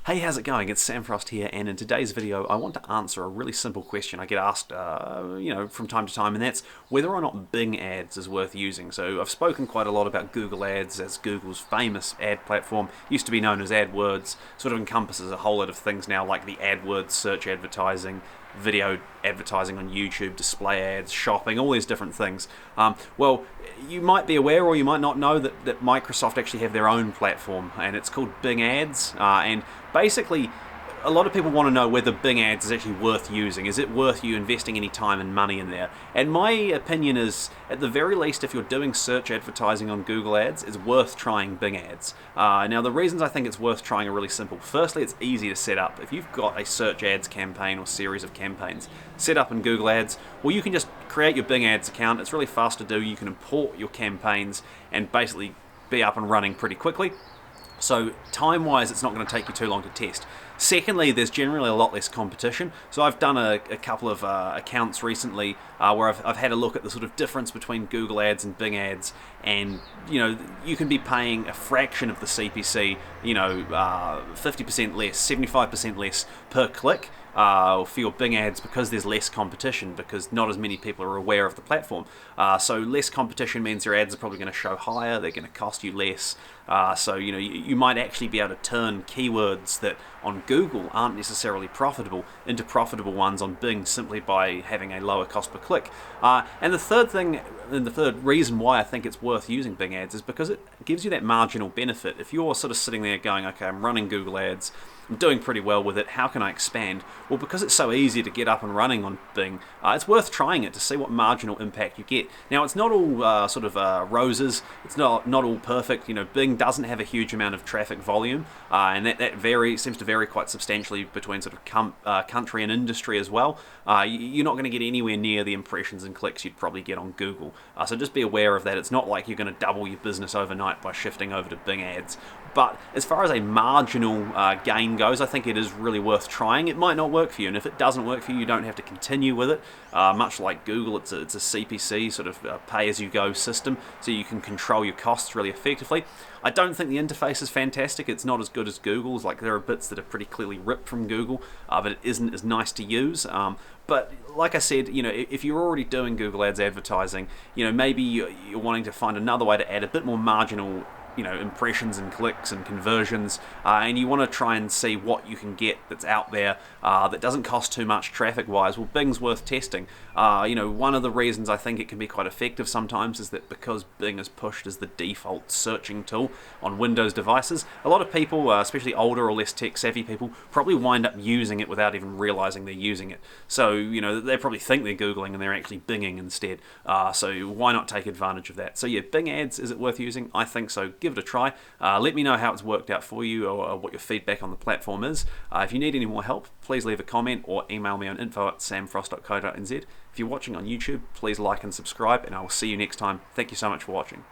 Hey, how's it going? It's Sam Frost here, and in today's video I want to answer a really simple question I get asked from time to time, and that's whether or not Bing ads is worth using. So I've spoken quite a lot about Google Ads as Google's famous ad platform, used to be known as AdWords, sort of encompasses a whole lot of things now like the AdWords search advertising, video advertising on YouTube, display ads, shopping, all these different things. Well, you might be aware or you might not know that Microsoft actually have their own platform, and it's called Bing Ads, and basically a lot of people want to know whether Bing Ads is actually worth using. Is it worth you investing any time and money in there? And my opinion is, at the very least, if you're doing search advertising on Google Ads, it's worth trying Bing Ads. Now, the reasons I think it's worth trying are really simple. Firstly, it's easy to set up. If you've got a search ads campaign or series of campaigns set up in Google Ads, well, you can just create your Bing Ads account. It's really fast to do. You can import your campaigns and basically be up and running pretty quickly. So time-wise, it's not going to take you too long to test. Secondly, there's generally a lot less competition. So I've done a couple of accounts recently where I've had a look at the sort of difference between Google Ads and Bing Ads, and you can be paying a fraction of the CPC, 50% less, 75% less per click for your Bing Ads because there's less competition, because not as many people are aware of the platform. So less competition means your ads are probably going to show higher, they're going to cost you less. So you might actually be able to turn keywords that on Google aren't necessarily profitable into profitable ones on Bing simply by having a lower cost per click. And the third reason why I think it's worth using Bing Ads is because it gives you that marginal benefit. If you're sort of sitting there going, okay, I'm running Google Ads, I'm doing pretty well with it, how can I expand? Well, because it's so easy to get up and running on Bing, it's worth trying it to see what marginal impact you get. Now, it's not all roses, it's not all perfect. Bing doesn't have a huge amount of traffic volume, and that seems to vary quite substantially between sort of country and industry as well. You're not going to get anywhere near the impressions and clicks you'd probably get on Google. So just be aware of that. It's not like you're going to double your business overnight by shifting over to Bing Ads. But as far as a marginal gain goes, I think it is really worth trying. It might not work for you, and if it doesn't work for you, you don't have to continue with it. Much like Google, it's a CPC, sort of pay-as-you-go system, so you can control your costs really effectively. I don't think the interface is fantastic. It's not as good as Google's. Like, there are bits that are pretty clearly ripped from Google, but it isn't as nice to use. But like I said, if you're already doing Google Ads advertising, maybe you're wanting to find another way to add a bit more marginal impressions and clicks and conversions, and you want to try and see what you can get that's out there that doesn't cost too much traffic wise. Well, Bing's worth testing. One of the reasons I think it can be quite effective sometimes is that because Bing is pushed as the default searching tool on Windows devices, a lot of people, especially older or less tech savvy people, probably wind up using it without even realizing they're using it. So they probably think they're Googling and they're actually Binging instead. So why not take advantage of that? So yeah, Bing Ads, is it worth using? I think so. Give it a try. Let me know how it's worked out for you, or what your feedback on the platform is. If you need any more help, please leave a comment or email me on info@samfrost.co.nz. If you're watching on YouTube, please like and subscribe, and I will see you next time. Thank you so much for watching.